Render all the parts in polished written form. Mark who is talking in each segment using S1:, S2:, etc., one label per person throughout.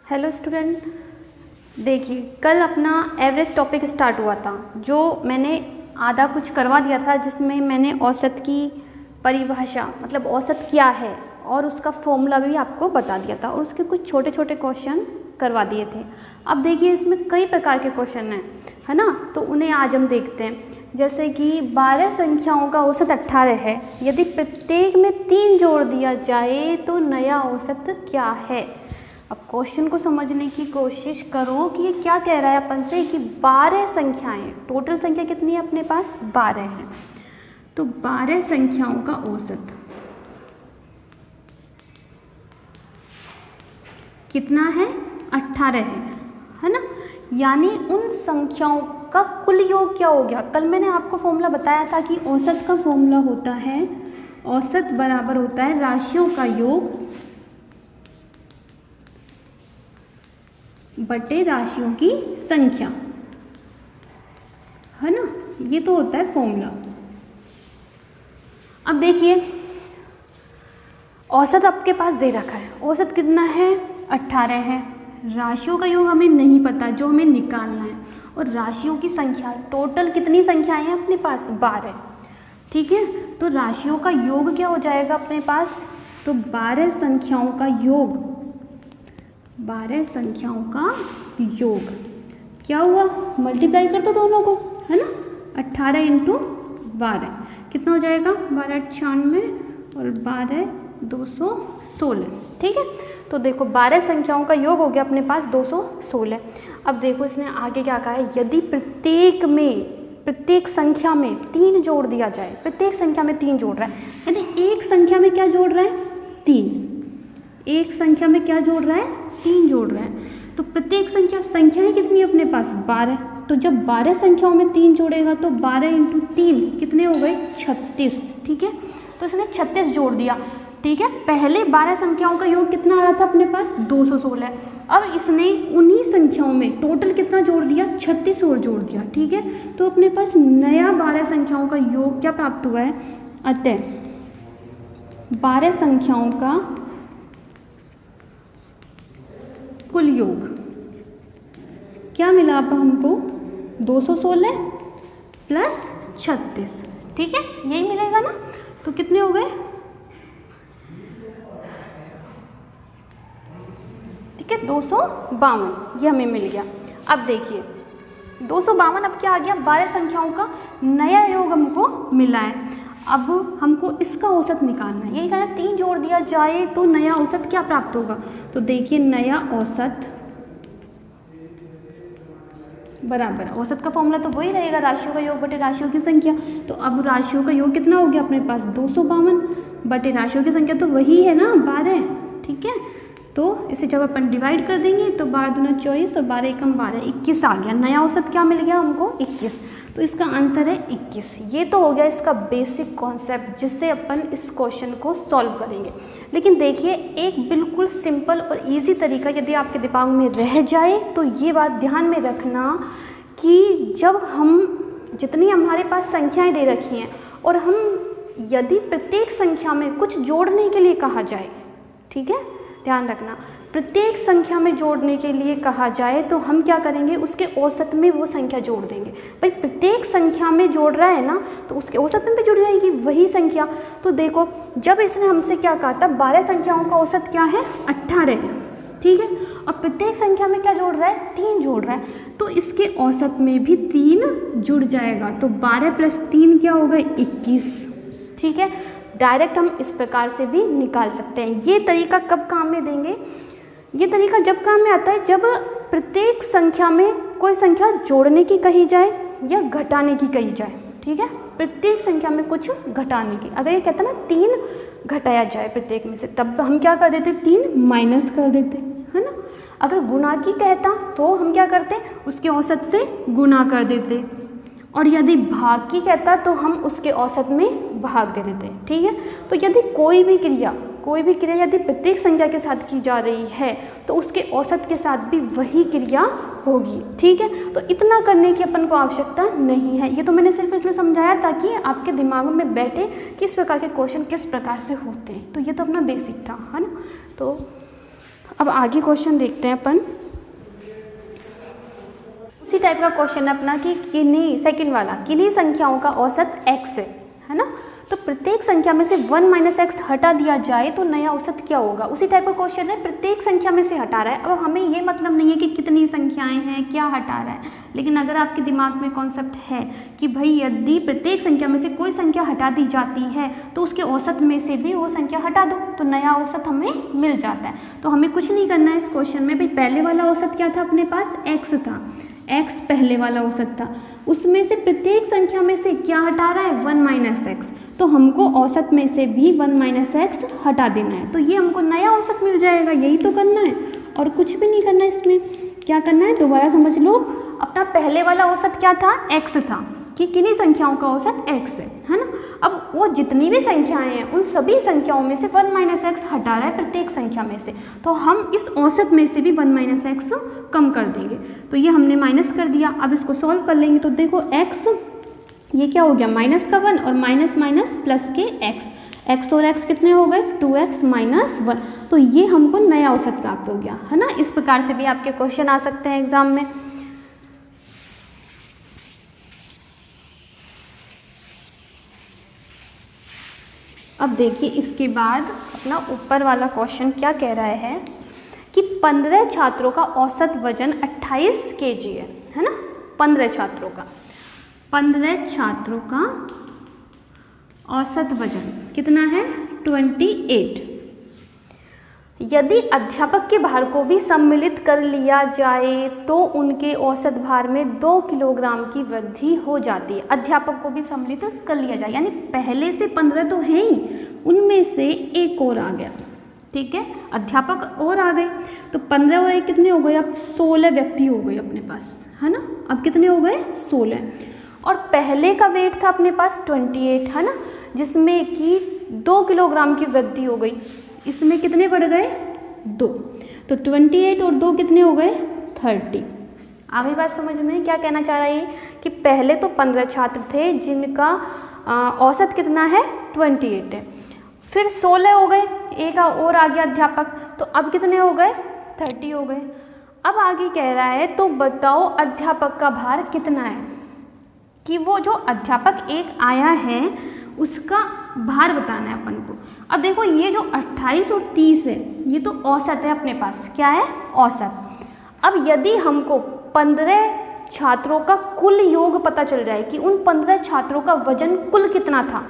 S1: Hello student, देखिए कल अपना एवरेज टॉपिक स्टार्ट हुआ था, जो मैंने आधा कुछ करवा दिया था, जिसमें मैंने औसत की परिभाषा मतलब औसत क्या है और उसका फॉर्मूला भी आपको बता दिया था और उसके कुछ छोटे छोटे क्वेश्चन करवा दिए थे। अब देखिए इसमें कई प्रकार के क्वेश्चन हैं, है ना, तो उन्हें आज हम देखते हैं। जैसे कि 12 संख्याओं का औसत 18 है, यदि प्रत्येक में 3 जोड़ दिया जाए तो नया औसत क्या है। अब क्वेश्चन को समझने की कोशिश करो कि ये क्या कह रहा है अपन से कि 12 संख्याएं, टोटल संख्या कितनी है अपने पास 12 है, तो 12 संख्याओं का औसत कितना है 18 है ना। यानी उन संख्याओं का कुल योग क्या हो गया। कल मैंने आपको फॉर्मूला बताया था कि औसत का फॉर्मूला होता है, औसत बराबर होता है राशियों का योग बटे राशियों की संख्या, है ना, ये तो होता है फॉर्मूला। अब देखिए औसत आपके पास दे रखा है, औसत कितना है 18 है, राशियों का योग हमें नहीं पता, जो हमें निकालना है, और राशियों की संख्या टोटल कितनी संख्याएं हैं अपने पास 12, ठीक है। तो राशियों का योग क्या हो जाएगा अपने पास, तो 12 संख्याओं का योग, 12 संख्याओं का योग क्या हुआ, मल्टीप्लाई कर दो दोनों को, है ना, 18 इंटू 12 कितना हो जाएगा 12 96 और 12 216, ठीक है। तो देखो 12 संख्याओं का योग हो गया अपने पास 216। अब देखो इसने आगे क्या कहा है, यदि प्रत्येक संख्या में 3 जोड़ दिया जाए, प्रत्येक संख्या में 3 जोड़ रहा है, यानी एक संख्या में क्या जोड़ रहा है 3, एक संख्या में क्या जोड़ रहा है 3 जोड़ रहा है, तो प्रत्येक संख्याएं कितनी अपने पास 12, तो जब 12 संख्याओं में 3 जोड़ेगा तो 12 इंटू 3 कितने हो गए 36, ठीक है। तो इसने 36 जोड़ दिया, ठीक है। पहले 12 संख्याओं का योग कितना आ रहा था अपने पास 216, अब इसने उन्हीं संख्याओं में टोटल कितना जोड़ दिया 36 और जोड़ दिया, ठीक है। तो अपने पास नया 12 संख्याओं का योग क्या प्राप्त हुआ है, अतः 12 संख्याओं का कुल योग क्या मिला अब हमको 216 प्लस 36, ठीक है, यही मिलेगा ना। तो कितने हो गए, ठीक है 252, ये हमें मिल गया। अब देखिए 252 अब क्या आ गया, 12 संख्याओं का नया योग हमको मिला है। अब हमको इसका औसत निकालना है, यही कहना 3 जोड़ दिया जाए तो नया औसत क्या प्राप्त होगा। तो देखिए नया औसत बराबर, औसत का फॉर्मूला तो वही रहेगा राशियों का योग बटे राशियों की संख्या। तो अब राशियों का योग कितना हो गया अपने पास 252 बटे राशियों की संख्या तो वही है ना 12, ठीक है। तो इसे जब अपन डिवाइड कर देंगे तो 12 दूना 24 और 12 एकम 12, 21 आ गया। नया औसत क्या मिल गया हमको 21, तो इसका आंसर है 21। ये तो हो गया इसका बेसिक कॉन्सेप्ट जिससे अपन इस क्वेश्चन को सॉल्व करेंगे। लेकिन देखिए एक बिल्कुल सिंपल और इजी तरीका यदि आपके दिमाग में रह जाए तो ये बात ध्यान में रखना कि जब हम जितनी हमारे पास संख्याएं दे रखी हैं और हम यदि प्रत्येक संख्या में कुछ जोड़ने के लिए कहा जाए, ठीक है, ध्यान रखना प्रत्येक संख्या में जोड़ने के लिए कहा जाए तो हम क्या करेंगे, उसके औसत में वो संख्या जोड़ देंगे। भाई प्रत्येक संख्या में जोड़ रहा है ना तो उसके औसत में भी जुड़ जाएगी वही संख्या। तो देखो जब इसने हमसे क्या कहा था 12 संख्याओं का औसत क्या है 18 है, ठीक है, और प्रत्येक संख्या में क्या जोड़ रहा है 3 जोड़ रहा है, तो इसके औसत में भी 3 जुड़ जाएगा। तो 12 प्लस 3 क्या होगा 21, ठीक है। डायरेक्ट हम इस प्रकार से भी निकाल सकते हैं। ये तरीका कब काम में देंगे, ये तरीका जब काम में आता है जब प्रत्येक संख्या में कोई संख्या जोड़ने की कही जाए या घटाने की कही जाए, ठीक है, प्रत्येक संख्या में कुछ घटाने की। अगर ये कहता ना 3 घटाया जाए प्रत्येक में से, तब हम क्या कर देते 3 माइनस कर देते, है ना। अगर गुणा की कहता तो हम क्या करते उसके औसत से गुणा कर देते, और यदि भाग की कहता तो हम उसके औसत में भाग दे देते, ठीक है। तो यदि कोई भी क्रिया यदि प्रत्येक संख्या के साथ की जा रही है तो उसके औसत के साथ भी वही क्रिया होगी, ठीक है। तो इतना करने की अपन को आवश्यकता नहीं है, ये तो मैंने सिर्फ इसलिए समझाया ताकि आपके दिमाग में बैठे किस प्रकार के क्वेश्चन किस प्रकार से होते हैं। तो ये तो अपना बेसिक था, है ना। तो अब आगे क्वेश्चन देखते हैं अपन। उसी टाइप का क्वेश्चन है अपना कि किन्हीं, सेकंड वाला, किन्हीं संख्याओं का औसत x है ना, तो प्रत्येक संख्या में से 1 - x हटा दिया जाए तो नया औसत क्या होगा। उसी टाइप का क्वेश्चन है, प्रत्येक संख्या में से हटा रहा है। अब हमें ये मतलब नहीं है कि कितनी संख्याएं हैं, क्या हटा रहा है, लेकिन अगर आपके दिमाग में कॉन्सेप्ट है कि भाई यदि प्रत्येक संख्या में से कोई संख्या हटा दी जाती है तो उसके औसत में से भी वो संख्या हटा दो तो नया औसत हमें मिल जाता है। तो हमें कुछ नहीं करना है इस क्वेश्चन में। भाई पहले वाला औसत क्या था अपने पास, x था, x पहले वाला औसत था, उसमें से प्रत्येक संख्या में से क्या हटा रहा है, 1 - x, तो हमको औसत में से भी 1 - x हटा देना है, तो ये हमको नया औसत मिल जाएगा। यही तो करना है और कुछ भी नहीं करना है इसमें। क्या करना है दोबारा समझ लो। अपना पहले वाला औसत क्या था, x था, कि किन्हीं संख्याओं का औसत x है ना। अब वो जितनी भी संख्याएं हैं उन सभी संख्याओं में से 1 - x हटा रहा है प्रत्येक संख्या में से, तो हम इस औसत में से भी 1 - x कम कर देंगे। तो ये हमने माइनस कर दिया। अब इसको सॉल्व कर लेंगे तो देखो x, ये क्या हो गया, -1 और माइनस माइनस प्लस के x और x कितने हो गए, 2x - 1, तो ये हमको नया औसत प्राप्त हो गया है ना। इस प्रकार से भी आपके क्वेश्चन आ सकते हैं एग्जाम में। अब देखिए इसके बाद अपना ऊपर वाला क्वेश्चन क्या कह रहा है कि 15 छात्रों का औसत वजन 28 kg है ना। 15 छात्रों का औसत वजन कितना है, 28। यदि अध्यापक के भार को भी सम्मिलित कर लिया जाए तो उनके औसत भार में 2 किलोग्राम की वृद्धि हो जाती है। अध्यापक को भी सम्मिलित कर लिया जाए, यानी पहले से 15 तो हैं ही, उनमें से एक और आ गया, ठीक है, अध्यापक और आ गए, तो 15 और 1 कितने हो गए, अब 16 व्यक्ति हो गए अपने पास, है ना। अब कितने हो गए, 16, और पहले का वेट था अपने पास 28 है ना, जिसमें कि 2 किलोग्राम की वृद्धि हो गई। इसमें कितने बढ़ गए, 2, तो 28 और 2 कितने हो गए, 30। आ गई बात समझ में। क्या कहना चाह रहा है कि पहले तो 15 छात्र थे जिनका औसत कितना है, 28 है, फिर 16 हो गए, एक और आ गया अध्यापक, तो अब कितने हो गए, 30 हो गए। अब आगे कह रहा है तो बताओ अध्यापक का भार कितना है, कि वो जो अध्यापक एक आया है उसका भार बताना है अपन को। अब देखो ये जो 28 और 30 है ये तो औसत है अपने पास, क्या है, औसत। अब यदि हमको 15 छात्रों का कुल योग पता चल जाए कि उन 15 छात्रों का वजन कुल कितना था,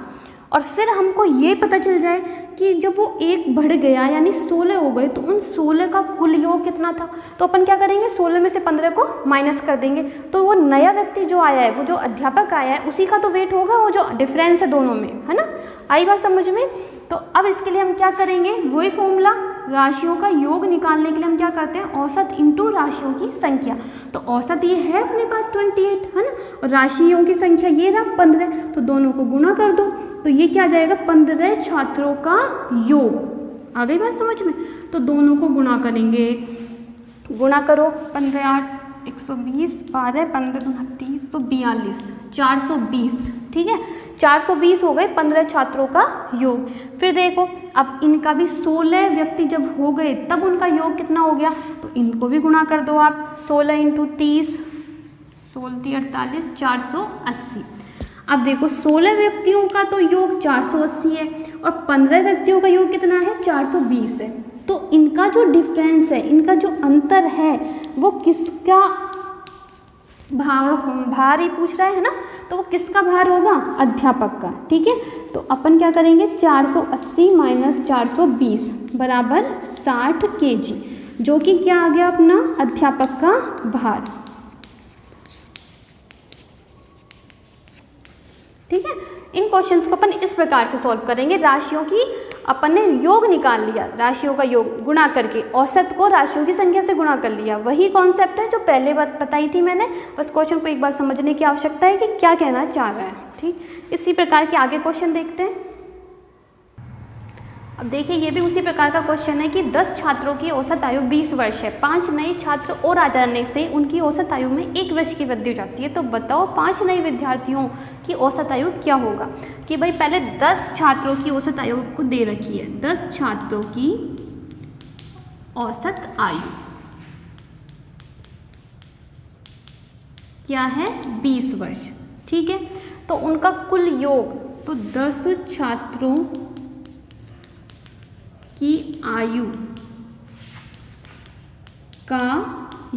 S1: और फिर हमको ये पता चल जाए कि जब वो एक बढ़ गया यानी 16 हो गए तो उन 16 का कुल योग कितना था, तो अपन क्या करेंगे, 16 में से 15 को माइनस कर देंगे, तो वो नया व्यक्ति जो आया है, वो जो अध्यापक आया है, उसी का तो वेट होगा, वो जो डिफरेंस है दोनों में, है ना। आई बात समझ में। तो अब इसके लिए हम क्या करेंगे, वही फॉर्मूला, राशियों का योग निकालने के लिए हम क्या करते हैं, औसत इंटू राशियों की संख्या। तो औसत ये है अपने पास 28 है ना, और राशियों की संख्या ये रहा 15, तो दोनों को गुणा कर दो, तो ये क्या आ जाएगा, 15 छात्रों का योग। आ गई बात समझ में। तो दोनों को गुणा करेंगे, गुणा करो, 15 8 120, 12 15 29 तो 42, 420, ठीक है, 420 हो गए 15 छात्रों का योग। फिर देखो अब इनका भी 16 व्यक्ति जब हो गए तब उनका योग कितना हो गया, तो इनको भी गुणा कर दो आप, 16 × 30, 16 48, 480। अब देखो 16 व्यक्तियों का तो योग 480 है और 15 व्यक्तियों का योग कितना है, 420 है। तो इनका जो डिफरेंस है, इनका जो अंतर है, वो किसका भार ही पूछ रहा है ना, तो वो किसका भार होगा, अध्यापक का, ठीक है। तो अपन क्या करेंगे, 480 - 420 बराबर 60 kg, जो कि क्या आ गया अपना अध्यापक का भार, ठीक है। इन क्वेश्चंस को अपन इस प्रकार से सॉल्व करेंगे। राशियों की अपन ने योग निकाल लिया, राशियों का योग गुणा करके औसत को राशियों की संख्या से गुणा कर लिया। वही कॉन्सेप्ट है जो पहले बात बताई थी मैंने, बस क्वेश्चन को एक बार समझने की आवश्यकता है कि क्या कहना चाह रहा है, ठीक। इसी प्रकार के आगे क्वेश्चन देखते हैं। अब देखिए ये भी उसी प्रकार का क्वेश्चन है कि 10 छात्रों की औसत आयु 20 वर्ष है, 5 नए छात्र और आ जाने से उनकी औसत आयु में 1 वर्ष की वृद्धि हो जाती है। तो बताओ 5 नए विद्यार्थियों की औसत आयु क्या होगा। कि भाई पहले 10 छात्रों की औसत आयु को दे रखी है, 10 छात्रों की औसत आयु क्या है 20 वर्ष। ठीक है, तो उनका कुल योग, तो 10 छात्रों की आयु का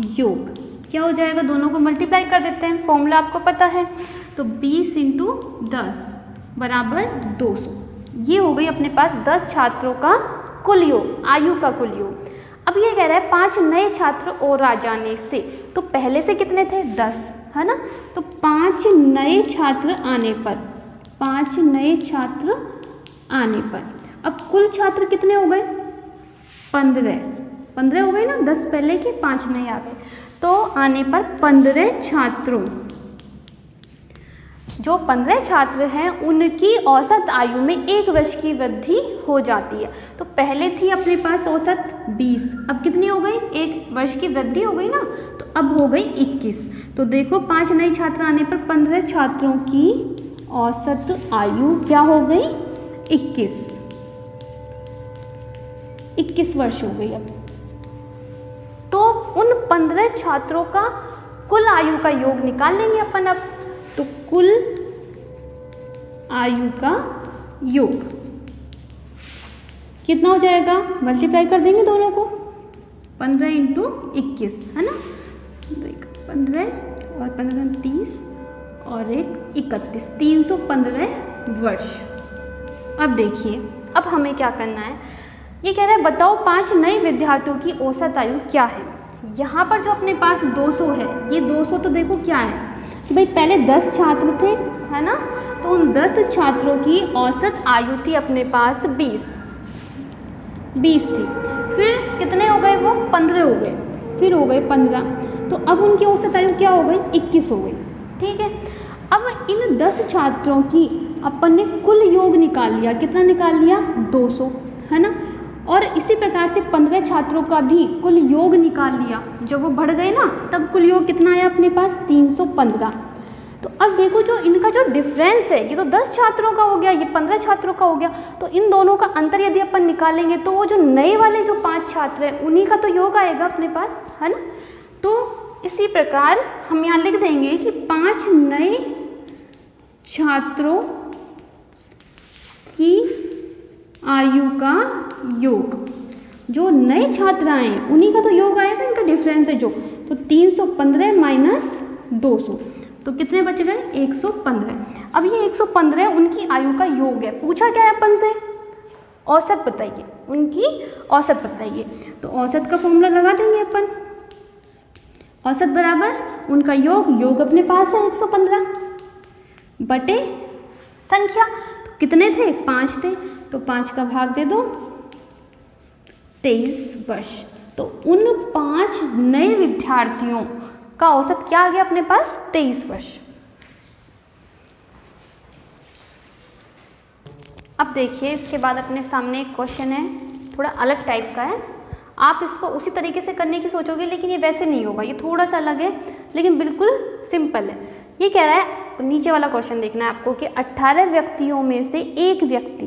S1: योग क्या हो जाएगा, दोनों को मल्टीप्लाई कर देते हैं, फॉर्मूला आपको पता है। तो 20 × 10 बराबर 200। ये हो गई अपने पास 10 छात्रों का कुल योग, आयु का कुल योग। अब ये कह रहा है 5 नए छात्र और आ जाने से, तो पहले से कितने थे 10, है ना। तो 5 नए छात्र आने पर, 5 नए छात्र आने पर अब कुल छात्र कितने हो गए 15 हो गए ना, 10 पहले के 5 नए आ गए, तो आने पर 15 छात्रों, जो 15 छात्र हैं उनकी औसत आयु में 1 वर्ष की वृद्धि हो जाती है। तो पहले थी अपने पास औसत 20, अब कितनी हो गई 1 वर्ष की वृद्धि हो गई ना, तो अब हो गई 21। तो देखो 5 नए छात्र आने पर 15 छात्रों की औसत आयु क्या हो गई 21 वर्ष हो गई। अब तो उन 15 छात्रों का कुल आयु का योग निकाल लेंगे अपन अब। तो कुल आयु का योग कितना हो जाएगा, मल्टीप्लाई कर देंगे दोनों को, 15 × 21 है ना, 15 और 15 30 और 1 31, 315 वर्ष। अब देखिए, अब हमें क्या करना है, ये कह रहा है बताओ 5 नए विद्यार्थियों की औसत आयु क्या है। यहाँ पर जो अपने पास 200 है, ये 200 तो देखो क्या है कि भाई पहले 10 छात्र थे, है ना, तो उन 10 छात्रों की औसत आयु थी अपने पास 20 थी, फिर कितने हो गए वो 15 हो गए, फिर हो गए 15, तो अब उनकी औसत आयु क्या हो गई 21 हो गई। ठीक है, अब इन 10 छात्रों की अपन ने कुल योग निकाल लिया, कितना निकाल लिया 200, है ना, और इसी प्रकार से 15 छात्रों का भी कुल योग निकाल लिया, जब वो बढ़ गए ना तब कुल योग कितना आया अपने पास 315। तो अब देखो जो इनका जो डिफरेंस है, ये तो 10 छात्रों का हो गया, ये 15 छात्रों का हो गया, तो इन दोनों का अंतर यदि अपन निकालेंगे तो वो जो नए वाले जो 5 छात्र हैं उन्हीं का तो योग आएगा अपने पास, है ना। तो इसी प्रकार हम यहाँ लिख देंगे कि 5 नए छात्रों की आयु का योग, जो नए छात्र आए उन्हीं का तो योग आएगा, इनका डिफरेंस है जो, तो 315 माइनस 200, तो कितने बच गए 115। अब ये 115 उनकी आयु का योग है, पूछा क्या है अपन से, औसत बताइए, उनकी औसत बताइए। तो औसत का फॉर्मूला लगा देंगे अपन, औसत बराबर उनका योग, योग अपने पास है 115 बटे संख्या, तो कितने थे 5 थे, तो 5 का भाग दे दो 23 वर्ष। तो उन 5 नए विद्यार्थियों का औसत क्या आ गया अपने पास 23 वर्ष। अब देखिए इसके बाद अपने सामने एक क्वेश्चन है, थोड़ा अलग टाइप का है, आप इसको उसी तरीके से करने की सोचोगे लेकिन ये वैसे नहीं होगा, ये थोड़ा सा अलग है लेकिन बिल्कुल सिंपल है। ये कह रहा है, नीचे वाला क्वेश्चन देखना है आपको कि 18 व्यक्तियों में से एक व्यक्ति,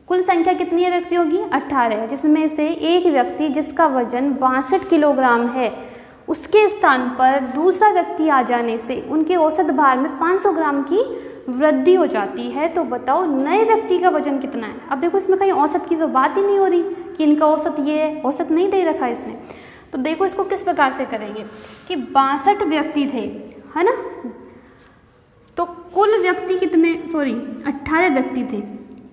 S1: कुल संख्या कितनी है व्यक्तियों की 18 है, जिसमें से एक व्यक्ति जिसका वजन 62 किलोग्राम है, उसके स्थान पर दूसरा व्यक्ति आ जाने से उनके औसत भार में 500 ग्राम की वृद्धि हो जाती है। तो बताओ नए व्यक्ति का वजन कितना है। अब देखो इसमें कहीं औसत की तो बात ही नहीं हो रही कि इनका औसत ये है, औसत नहीं दे रखा है इसने। तो देखो इसको किस प्रकार से करेंगे कि 62 व्यक्ति थे, है ना, तो कुल व्यक्ति कितने, 18 व्यक्ति थे,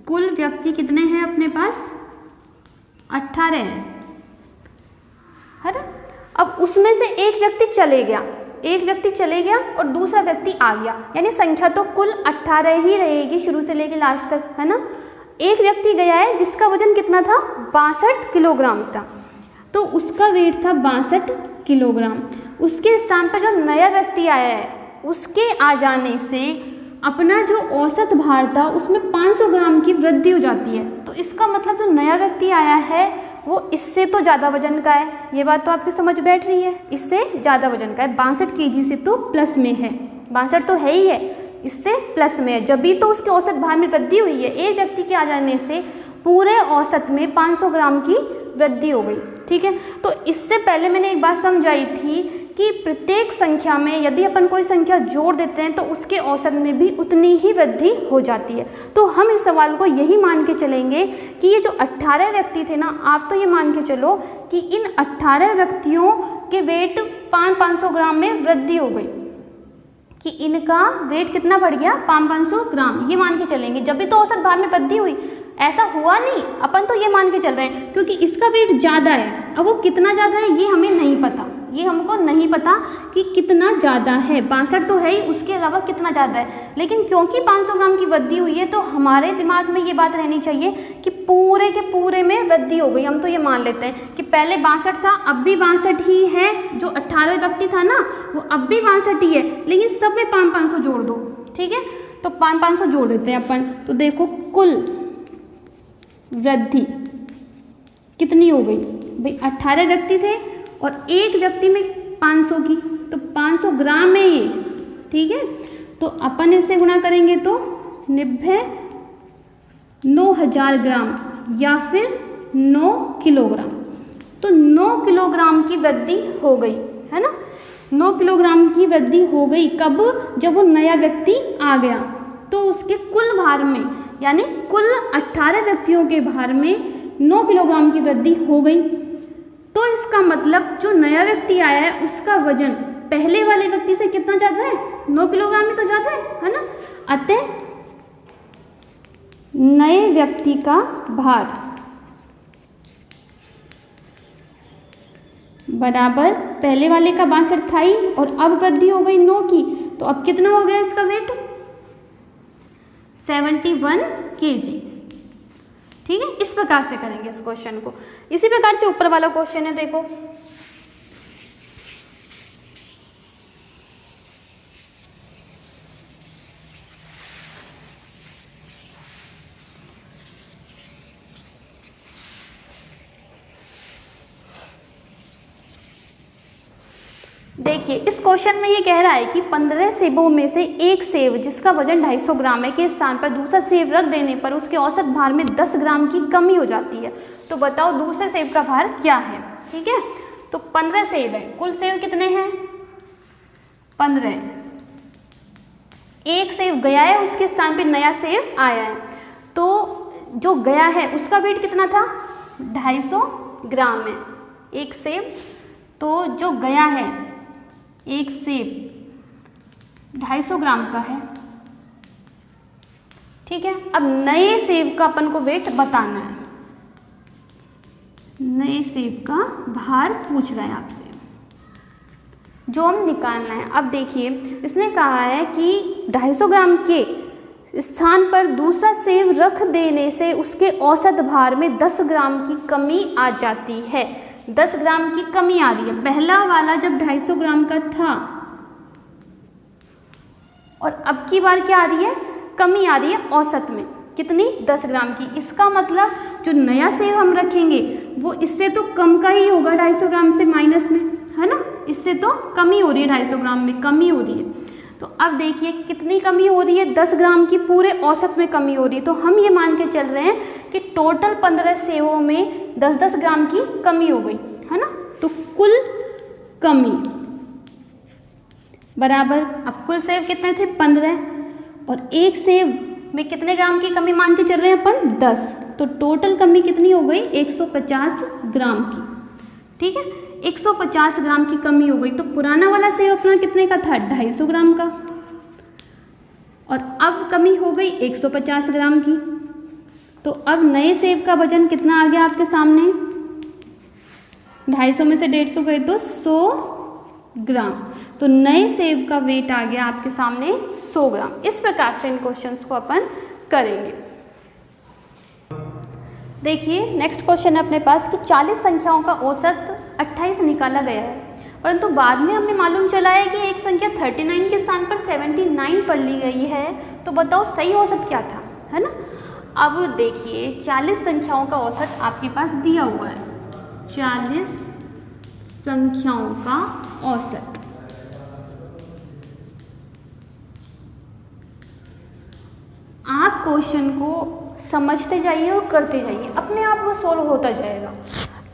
S1: कुल व्यक्ति कितने हैं अपने पास 18 हैं, है ना। अब उसमें से एक व्यक्ति चले गया और दूसरा व्यक्ति आ गया, यानी संख्या तो कुल 18 ही रहेगी शुरू से लेकर लास्ट तक, है ना। एक व्यक्ति गया है जिसका वजन कितना था 62 किलोग्राम था, तो उसका वेट था 62 किलोग्राम। उसके स्थान पर जो नया व्यक्ति आया है उसके आ जाने से अपना जो औसत भार था उसमें 500 ग्राम की वृद्धि हो जाती है। तो इसका मतलब जो नया व्यक्ति आया है वो इससे तो ज़्यादा वजन का है, ये बात तो आपकी समझ बैठ रही है, इससे ज़्यादा वजन का है, 62 केजी से तो प्लस में है, 62 तो है ही है, इससे प्लस में है, जब भी तो उसके औसत भार में वृद्धि हुई है। एक व्यक्ति के आ जाने से पूरे औसत में 500 ग्राम की वृद्धि हो गई। ठीक है, तो इससे पहले मैंने एक बात समझाई थी कि प्रत्येक संख्या में यदि अपन कोई संख्या जोड़ देते हैं तो उसके औसत में भी उतनी ही वृद्धि हो जाती है। तो हम इस सवाल को यही मान के चलेंगे कि ये जो 18 व्यक्ति थे ना, आप तो ये मान के चलो कि इन 18 व्यक्तियों के वेट 500 ग्राम में वृद्धि हो गई, कि इनका वेट कितना बढ़ गया 500 ग्राम, ये मान के चलेंगे। जब भी तो औसत भार में वृद्धि हुई, ऐसा हुआ नहीं, अपन तो ये मान के चल रहे हैं क्योंकि इसका वेट ज़्यादा है। अब वो कितना ज़्यादा है ये हमें नहीं पता, ये हमको नहीं पता कि कितना ज़्यादा है, 62 तो है ही, उसके अलावा कितना ज़्यादा है। लेकिन क्योंकि 500 ग्राम की वृद्धि हुई है तो हमारे दिमाग में ये बात रहनी चाहिए कि पूरे के पूरे में वृद्धि हो गई। हम तो ये मान लेते हैं कि पहले 62 था, अब भी 62 ही है, जो 18 व्यक्ति था ना वो अब भी 62 ही है, लेकिन सब में 500 जोड़ दो। ठीक है, तो 500 जोड़ देते हैं अपन। तो देखो कुल वृद्धि कितनी हो गई भाई, 18 व्यक्ति थे और एक व्यक्ति में 500 की, तो 500 ग्राम है ये। ठीक है, तो अपन इससे गुणा करेंगे तो 9000 ग्राम या फिर 9 किलोग्राम। तो 9 किलोग्राम की वृद्धि हो गई है ना, 9 किलोग्राम की वृद्धि हो गई। कब? जब वो नया व्यक्ति आ गया तो उसके कुल भार में, यानी कुल 18 व्यक्तियों के भार में 9 किलोग्राम की वृद्धि हो गई। तो इसका मतलब जो नया व्यक्ति आया है उसका वजन पहले वाले व्यक्ति से कितना ज़्यादा है, 9 किलोग्राम ही तो ज़्यादा है ना। अतः नए व्यक्ति का भार बराबर पहले वाले का 62 था ही और अब वृद्धि हो गई 9 की, तो अब कितना हो गया इसका वेट 71 kg। ठीक है, इस प्रकार से करेंगे इस क्वेश्चन को। इसी प्रकार से ऊपर वाला क्वेश्चन है, देखो देखिए इस क्वेश्चन में ये कह रहा है कि 15 सेबों में से एक सेब जिसका वजन 250 ग्राम है के स्थान पर दूसरा सेब रख देने पर उसके औसत भार में 10 ग्राम की कमी हो जाती है। तो बताओ दूसरे सेब का भार क्या है। ठीक है, तो 15 सेब है, कुल सेब कितने हैं 15, एक सेब गया है उसके स्थान पर नया सेब आया है, तो जो गया है उसका वेट कितना था 250 ग्राम है एक सेब, तो जो गया है एक सेब 250 ग्राम का है। ठीक है, अब नए सेब का अपन को वेट बताना है, नए सेब का भार पूछ रहा है आपसे जो हम निकालना है। अब देखिए इसने कहा है कि 250 ग्राम के स्थान पर दूसरा सेब रख देने से उसके औसत भार में 10 ग्राम की कमी आ जाती है। 10 ग्राम की कमी आ रही है, पहला वाला जब 250 ग्राम का था और अब की बार क्या आ रही है कमी आ रही है औसत में, कितनी 10 ग्राम की। इसका मतलब जो नया सेब हम रखेंगे वो इससे तो कम का ही होगा 250 ग्राम से माइनस में, है ना, इससे तो कमी हो रही है 250 ग्राम में कमी हो रही है। तो अब देखिए कितनी कमी हो रही है 10 ग्राम की, पूरे औसत में कमी हो रही है। तो हम ये मान के चल रहे हैं कि टोटल 15 सेबों में 10-10 ग्राम की कमी हो गई है ना। तो कुल कमी बराबर, अब कुल सेब कितने थे 15 और एक सेब में कितने ग्राम की कमी मान के चल रहे हैं अपन 10, तो टोटल कमी कितनी हो गई 150 ग्राम की। ठीक है, 150 ग्राम की कमी हो गई। तो पुराना वाला सेब अपना कितने का था 250 ग्राम का और अब कमी हो गई 150 ग्राम की। तो अब नए सेब का वजन कितना आ गया आपके सामने, 250 में से 150 गए तो 100 ग्राम। तो नए सेब का वेट आ गया आपके सामने 100 ग्राम। इस प्रकार से इन क्वेश्चंस को अपन करेंगे। देखिए नेक्स्ट क्वेश्चन है अपने पास कि 40 संख्याओं का औसत 28 निकाला गया है, परंतु बाद में हमें मालूम चला है कि एक संख्या 39 के स्थान पर 79 पर ली गई है। तो बताओ सही औसत क्या था, है ना। अब देखिए 40 संख्याओं का औसत आपके पास दिया हुआ है, 40 संख्याओं का औसत। क्वेश्चन को समझते जाइए और करते जाइए, अपने आप वो सोल्व होता जाएगा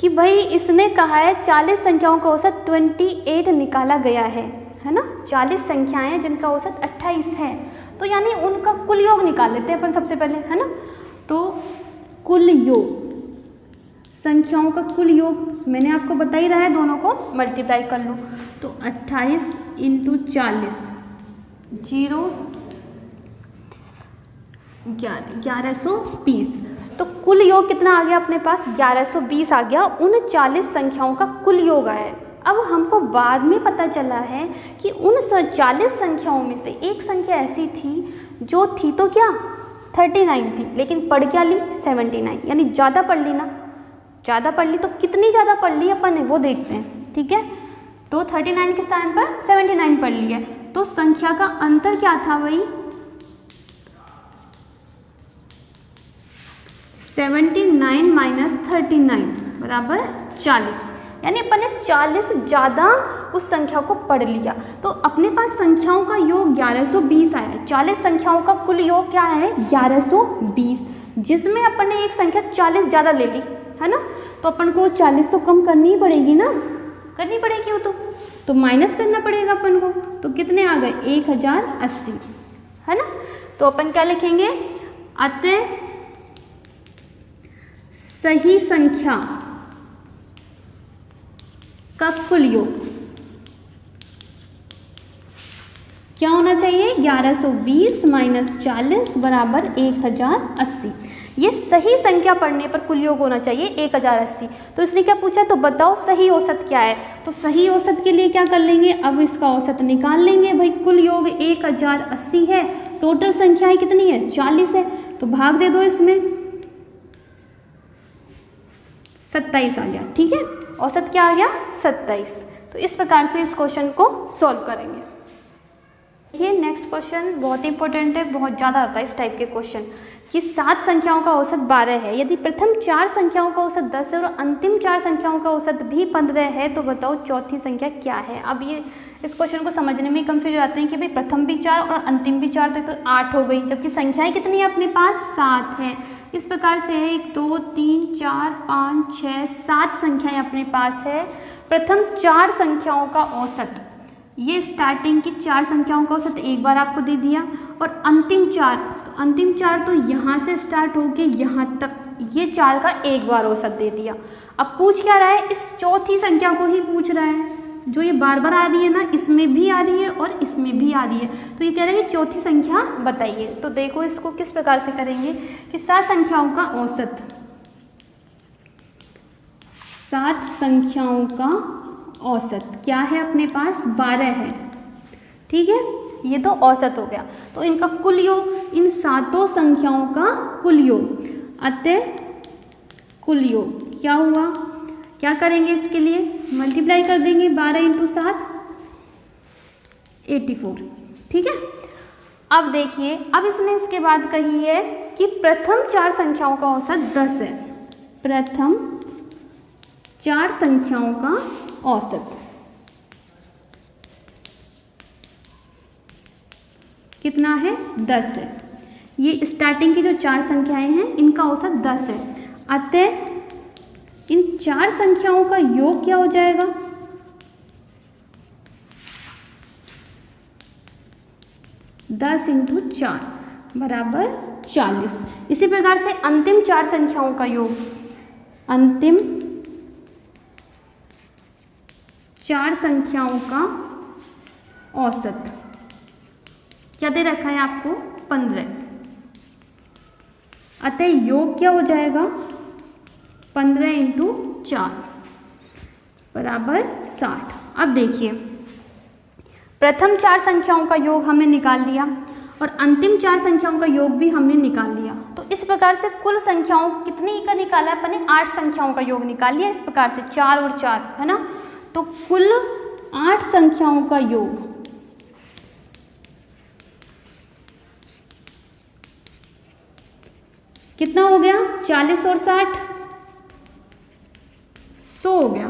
S1: कि भाई इसने कहा है 40 संख्याओं का औसत 28 निकाला गया है ना। 40 संख्याएं हैं जिनका औसत 28 है, तो यानी उनका कुल योग निकाल लेते हैं अपन सबसे पहले, है ना। तो कुल योग, संख्याओं का कुल योग मैंने आपको बता ही रहा है, दोनों को मल्टीप्लाई कर लो। तो 28 × 40 0 1120। तो कुल योग कितना आ गया अपने पास, 1120 आ गया। उन 40 संख्याओं का कुल योग आया। अब हमको बाद में पता चला है कि उन 40 संख्याओं में से एक संख्या ऐसी थी जो थी तो क्या 39 थी, लेकिन पढ़ क्या ली 79, यानी ज़्यादा पढ़ ली ना, ज़्यादा पढ़ ली। तो कितनी ज़्यादा पढ़ ली अपन ने वो देखते हैं, ठीक है। तो 39 के स्थान पर 79 पढ़ ली है। तो संख्या का अंतर क्या था भाई, 79 - 39 बराबर 40, यानी अपन ने 40 ज़्यादा उस संख्या को पढ़ लिया। तो अपने पास संख्याओं का योग 1120 आया है। 40 संख्याओं का कुल योग क्या है 1120, जिसमें अपन ने एक संख्या 40 ज़्यादा ले ली, है ना। तो अपन को 40 तो कम करनी ही पड़ेगी ना, करनी पड़ेगी वो तो माइनस करना पड़ेगा अपन को। तो कितने आ गए 1080, है ना। तो अपन क्या लिखेंगे, अतः सही संख्या का कुल योग क्या होना चाहिए, 1120 - 40 बराबर 1080। ये सही संख्या पढ़ने पर कुल योग होना चाहिए 1080। तो इसने क्या पूछा, तो बताओ सही औसत क्या है। तो सही औसत के लिए क्या कर लेंगे, अब इसका औसत निकाल लेंगे। भाई कुल योग 1080 है, टोटल संख्याएं कितनी है 40 है, तो भाग दे दो इसमें, 27 आ गया, ठीक है। औसत क्या आ गया 27। तो इस प्रकार से इस क्वेश्चन को सॉल्व करेंगे। देखिए नेक्स्ट क्वेश्चन बहुत इंपॉर्टेंट है, बहुत ज़्यादा आता है इस टाइप के क्वेश्चन कि 7 संख्याओं का औसत 12 है, यदि प्रथम 4 संख्याओं का औसत 10 है और अंतिम 4 संख्याओं का औसत भी 15 है, तो बताओ चौथी संख्या क्या है। अब ये इस क्वेश्चन को समझने में कंफ्यूज आते हैं कि भाई प्रथम भी 4 और अंतिम भी 4, तो 8 हो गई, जबकि संख्याएं कितनी है अपने पास 7 है। इस प्रकार से 1 2 3 4 5 6 7 संख्याएं अपने पास है। प्रथम 4 संख्याओं का औसत, ये स्टार्टिंग की 4 संख्याओं का औसत एक बार आपको दे दिया, और अंतिम 4, तो अंतिम 4 तो यहाँ से स्टार्ट होके यहाँ तक, ये 4 का एक बार औसत दे दिया। अब पूछ क्या रहा है, इस चौथी संख्या को ही पूछ रहा है, जो ये बार बार आ रही है ना, इसमें भी आ रही है और इसमें भी आ रही है। तो ये कह रहा है चौथी संख्या बताइए। तो देखो इसको किस प्रकार से करेंगे कि 7 संख्याओं का औसत, 7 संख्याओं का औसत क्या है अपने पास 12 है, ठीक है। ये तो औसत हो गया। तो इनका कुल योग, इन 7 संख्याओं का कुल योग, अतः कुल योग क्या हुआ, क्या करेंगे इसके लिए मल्टीप्लाई कर देंगे, 12 × 7 84, ठीक है। अब देखिए, अब इसने इसके बाद कही है कि प्रथम 4 संख्याओं का औसत 10 है। प्रथम 4 संख्याओं का औसत कितना है 10 है। ये स्टार्टिंग की जो 4 संख्याएं हैं इनका औसत 10 है। अतः इन 4 संख्याओं का योग क्या हो जाएगा, 10 × 4 बराबर 40। इसी प्रकार से अंतिम 4 संख्याओं का योग, अंतिम 4 संख्याओं का औसत क्या दे रखा है आपको 15। अतः योग क्या हो जाएगा 15 × 4 बराबर 60। अब देखिए प्रथम 4 संख्याओं का योग हमने निकाल लिया और अंतिम 4 संख्याओं का योग भी हमने निकाल लिया। तो इस प्रकार से कुल संख्याओं कितनी का निकाला है अपने 8 संख्याओं का योग निकाल लिया। इस प्रकार से 4 और 4 है ना, तो कुल 8 संख्याओं का योग कितना हो गया 40 और 60 100 हो गया,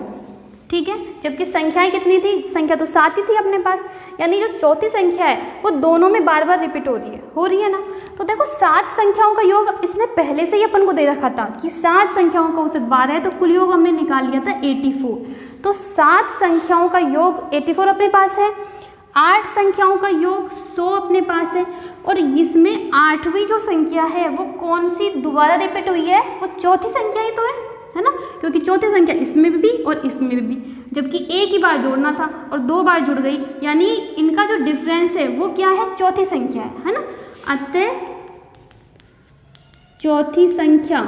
S1: ठीक है, जबकि संख्याएं कितनी थी, संख्या तो 7 ही थी अपने पास, यानी जो चौथी संख्या है वो दोनों में बार बार रिपीट हो रही है ना। तो देखो 7 संख्याओं का योग इसने पहले से ही अपन को दे रखा था कि 7 संख्याओं का औसत 12 है, तो कुल योग हमने निकाल लिया था 84। तो 7 संख्याओं का योग 84 अपने पास है, 8 संख्याओं का योग 100 अपने पास है, और इसमें 8वीं जो संख्या है वो कौन सी दोबारा रिपीट हुई है, वो चौथी संख्या ही तो है ना, क्योंकि चौथी संख्या इसमें भी और इसमें भी, जबकि एक ही बार जोड़ना था और 2 बार जुड़ गई, यानी इनका जो डिफरेंस है वो क्या है, चौथी संख्या है ना। अतः चौथी संख्या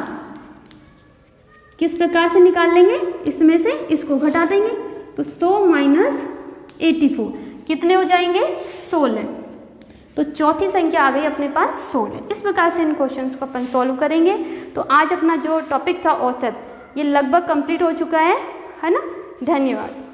S1: किस प्रकार से निकाल लेंगे, इसमें से इसको घटा देंगे, तो 100 माइनस 84 कितने हो जाएंगे, 16। तो चौथी संख्या आ गई अपने पास 16। इस प्रकार से इन क्वेश्चंस को अपन सॉल्व करेंगे। तो आज अपना जो टॉपिक था औसत, ये लगभग कंप्लीट हो चुका है ना। धन्यवाद।